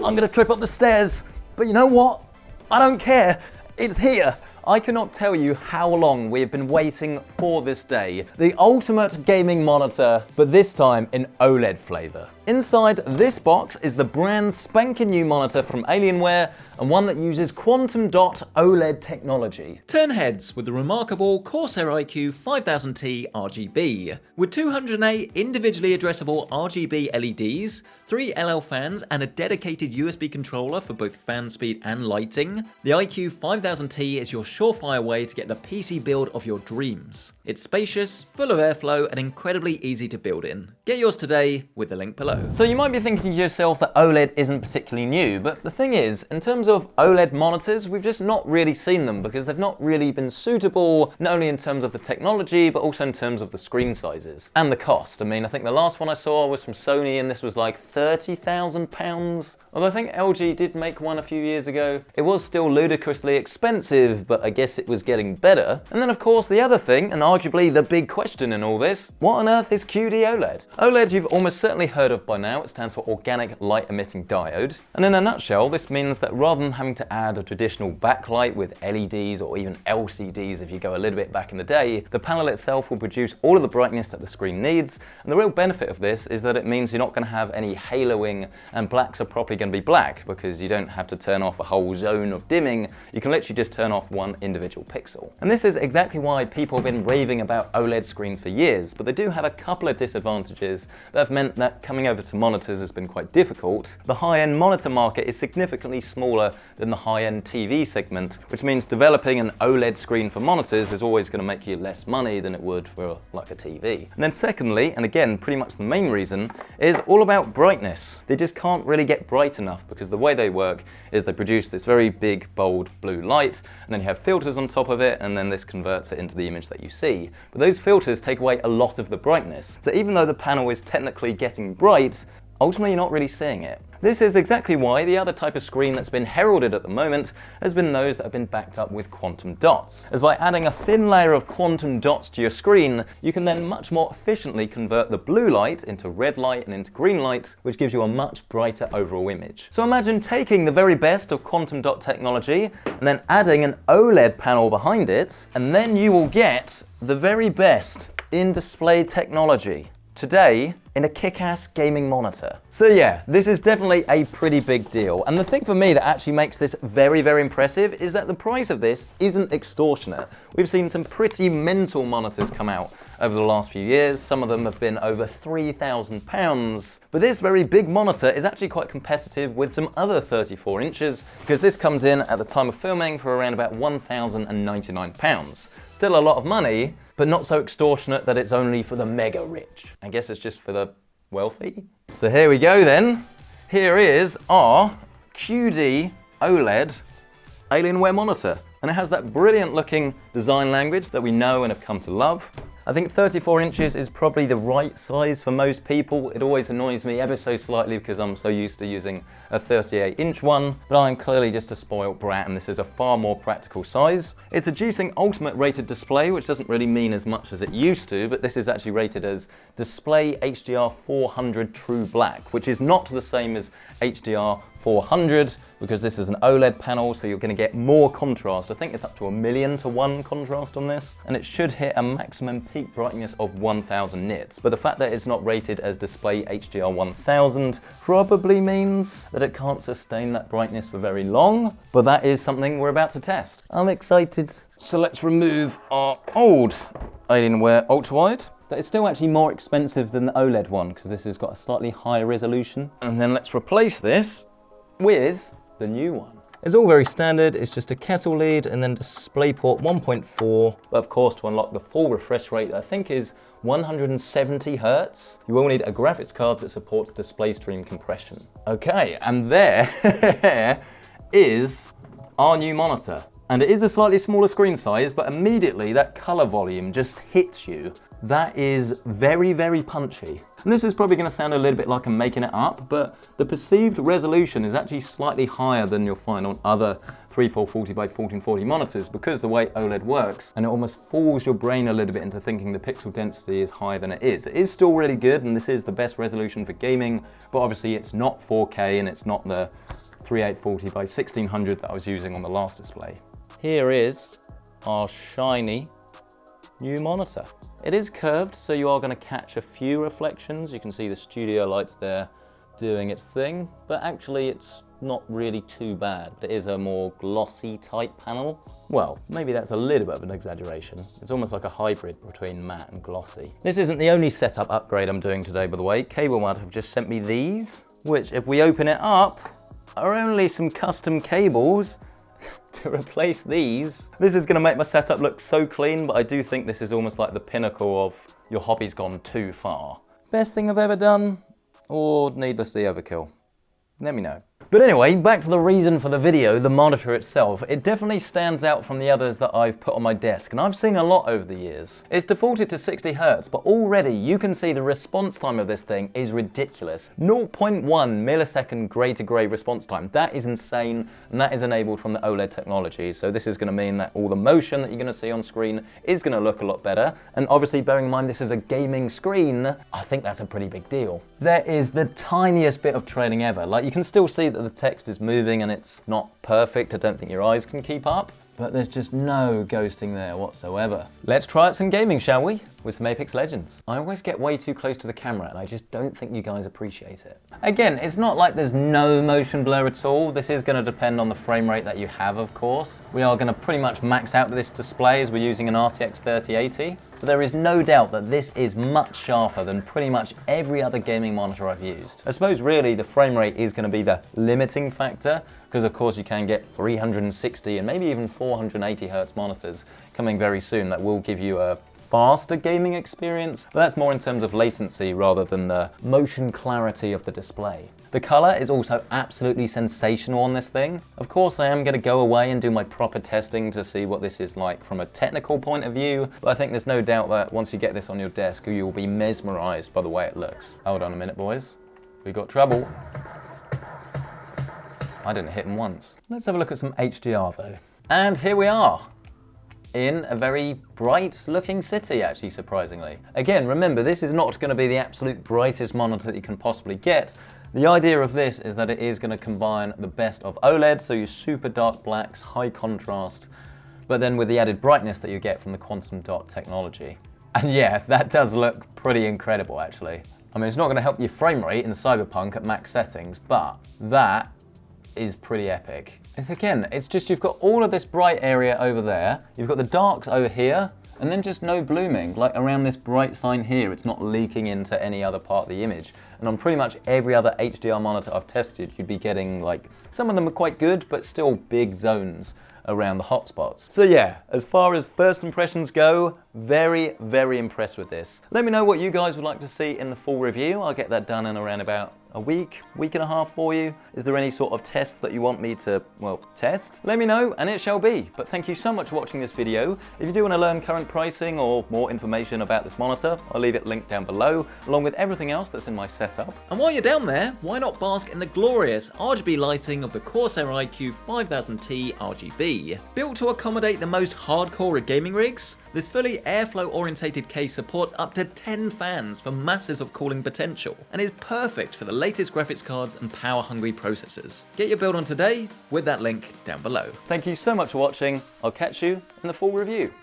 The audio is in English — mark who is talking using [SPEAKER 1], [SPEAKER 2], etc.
[SPEAKER 1] I'm gonna trip up the stairs. But you know what? I don't care. It's here. I cannot tell you how long we have been waiting for this day. The ultimate gaming monitor, but this time in OLED flavor. Inside this box is the brand spanking new monitor from Alienware, and one that uses quantum dot OLED technology. Turn heads with the remarkable Corsair iQ 5000T RGB. With 208 individually addressable RGB LEDs, 3 LL fans, and a dedicated USB controller for both fan speed and lighting, the iQ 5000T is your surefire way to get the PC build of your dreams. It's spacious, full of airflow, and incredibly easy to build in. Get yours today with the link below. So you might be thinking to yourself that OLED isn't particularly new, but the thing is, in terms of OLED monitors, we've just not really seen them because they've not really been suitable, not only in terms of the technology, but also in terms of the screen sizes and the cost. I mean, I think the last one I saw was from Sony, and this was like £30,000. Although I think LG did make one a few years ago. It was still ludicrously expensive, but I guess it was getting better. And then of course the other thing, and arguably the big question in all this, what on earth is QD-OLED? OLED you've almost certainly heard of by now. It stands for Organic Light Emitting Diode. And in a nutshell, this means that rather than having to add a traditional backlight with LEDs or even LCDs if you go a little bit back in the day, the panel itself will produce all of the brightness that the screen needs. And the real benefit of this is that it means you're not going to have any haloing, and blacks are properly going to be black because you don't have to turn off a whole zone of dimming. You can literally just turn off one individual pixel. And this is exactly why people have been raving about OLED screens for years, but they do have a couple of disadvantages that have meant that coming over to monitors has been quite difficult. The high-end monitor market is significantly smaller than the high-end TV segment, which means developing an OLED screen for monitors is always going to make you less money than it would for like a TV. And then secondly, and again pretty much the main reason, is all about brightness. They just can't really get bright enough because the way they work is they produce this very big, bold blue light, and then you have filters on top of it, and then this converts it into the image that you see. But those filters take away a lot of the brightness. So even though the panel is technically getting bright, ultimately you're not really seeing it. This is exactly why the other type of screen that's been heralded at the moment has been those that have been backed up with quantum dots. As by adding a thin layer of quantum dots to your screen, you can then much more efficiently convert the blue light into red light and into green light, which gives you a much brighter overall image. So imagine taking the very best of quantum dot technology and then adding an OLED panel behind it, and then you will get the very best in display technology. Today, in a kick-ass gaming monitor. So yeah, this is definitely a pretty big deal. And the thing for me that actually makes this very, very impressive is that the price of this isn't extortionate. We've seen some pretty mental monitors come out over the last few years. Some of them have been over £3,000. But this very big monitor is actually quite competitive with some other 34 inches, because this comes in at the time of filming for around about £1,099. Still a lot of money, but not so extortionate that it's only for the mega rich. I guess it's just for the wealthy. So here we go then. Here is our QD-OLED Alienware monitor. And it has that brilliant looking design language that we know and have come to love. I think 34 inches is probably the right size for most people. It always annoys me ever so slightly because I'm so used to using a 38-inch one, but I'm clearly just a spoiled brat and this is a far more practical size. It's a G-Sync Ultimate rated display, which doesn't really mean as much as it used to, but this is actually rated as Display HDR 400 True Black, which is not the same as HDR 400 because this is an OLED panel, so you're going to get more contrast. I think it's up to 1,000,000 to 1 contrast on this, and it should hit a maximum peak brightness of 1000 nits. But the fact that it's not rated as Display HDR 1000 probably means that it can't sustain that brightness for very long, but that is something we're about to test. I'm excited. So let's remove our old Alienware ultra-wide. But it's still actually more expensive than the OLED one because this has got a slightly higher resolution. And then let's replace this with the new one. It's all very standard. It's just a kettle lead and then DisplayPort 1.4. But of course, to unlock the full refresh rate, that I think is 170 Hertz, you will need a graphics card that supports display stream compression. Okay, and there is our new monitor. And it is a slightly smaller screen size, but immediately that color volume just hits you. That is very, very punchy. And this is probably going to sound a little bit like I'm making it up, but the perceived resolution is actually slightly higher than you'll find on other 3440 by 1440 monitors because the way OLED works, and it almost fools your brain a little bit into thinking the pixel density is higher than it is. It is still really good, and this is the best resolution for gaming, but obviously it's not 4K and it's not the 3840 by 1600 that I was using on the last display. Here is our shiny new monitor. It is curved, so you are going to catch a few reflections. You can see the studio lights there doing its thing, but actually it's not really too bad. It is a more glossy type panel. Well, maybe that's a little bit of an exaggeration. It's almost like a hybrid between matte and glossy. This isn't the only setup upgrade I'm doing today, by the way. CableMud have just sent me these, which if we open it up, are only some custom cables to replace these. This is gonna make my setup look so clean, but I do think this is almost like the pinnacle of your hobby's gone too far. Best thing I've ever done, or needlessly overkill? Let me know. But anyway, back to the reason for the video, the monitor itself. It definitely stands out from the others that I've put on my desk, and I've seen a lot over the years. It's defaulted to 60 Hz, but already you can see the response time of this thing is ridiculous. 0.1 millisecond gray to gray response time. That is insane, and that is enabled from the OLED technology. So this is gonna mean that all the motion that you're gonna see on screen is gonna look a lot better. And obviously, bearing in mind this is a gaming screen, I think that's a pretty big deal. There is the tiniest bit of trailing ever. Like, you can still see that the text is moving and it's not perfect. I don't think your eyes can keep up, but there's just no ghosting there whatsoever. Let's try out some gaming, shall we? With some Apex Legends. I always get way too close to the camera and I just don't think you guys appreciate it. Again, it's not like there's no motion blur at all. This is gonna depend on the frame rate that you have, of course. We are gonna pretty much max out this display as we're using an RTX 3080. But there is no doubt that this is much sharper than pretty much every other gaming monitor I've used. I suppose really the frame rate is going to be the limiting factor, because of course you can get 360 and maybe even 480 Hz monitors coming very soon that will give you a faster gaming experience, but that's more in terms of latency rather than the motion clarity of the display. The color is also absolutely sensational on this thing. Of course, I am going to go away and do my proper testing to see what this is like from a technical point of view, but I think there's no doubt that once you get this on your desk, you will be mesmerized by the way it looks. Hold on a minute, boys. We got trouble. I didn't hit him once. Let's have a look at some HDR though. And here we are, in a very bright looking city, actually, surprisingly. Again, remember, this is not going to be the absolute brightest monitor that you can possibly get. The idea of this is that it is going to combine the best of OLED, so your super dark blacks, high contrast, but then with the added brightness that you get from the quantum dot technology. And yeah, that does look pretty incredible, actually. I mean, it's not going to help your frame rate in Cyberpunk at max settings, but that is pretty epic. It's just you've got all of this bright area over there, you've got the darks over here, and then just no blooming. Like around this bright sign here, it's not leaking into any other part of the image. And on pretty much every other HDR monitor I've tested, you'd be getting like, some of them are quite good, but still big zones around the hotspots. So yeah, as far as first impressions go, very, very impressed with this. Let me know what you guys would like to see in the full review. I'll get that done in around about a week and a half for you. Is there any sort of tests that you want me to, well, test? Let me know and it shall be. But thank you so much for watching this video. If you do want to learn current pricing or more information about this monitor, I'll leave it linked down below, along with everything else that's in my setup. And while you're down there, why not bask in the glorious RGB lighting of the Corsair iCUE 5000T RGB? Built to accommodate the most hardcore of gaming rigs, this fully airflow orientated case supports up to 10 fans for masses of cooling potential, and is perfect for the latest graphics cards and power-hungry processors. Get your build on today with that link down below. Thank you so much for watching. I'll catch you in the full review.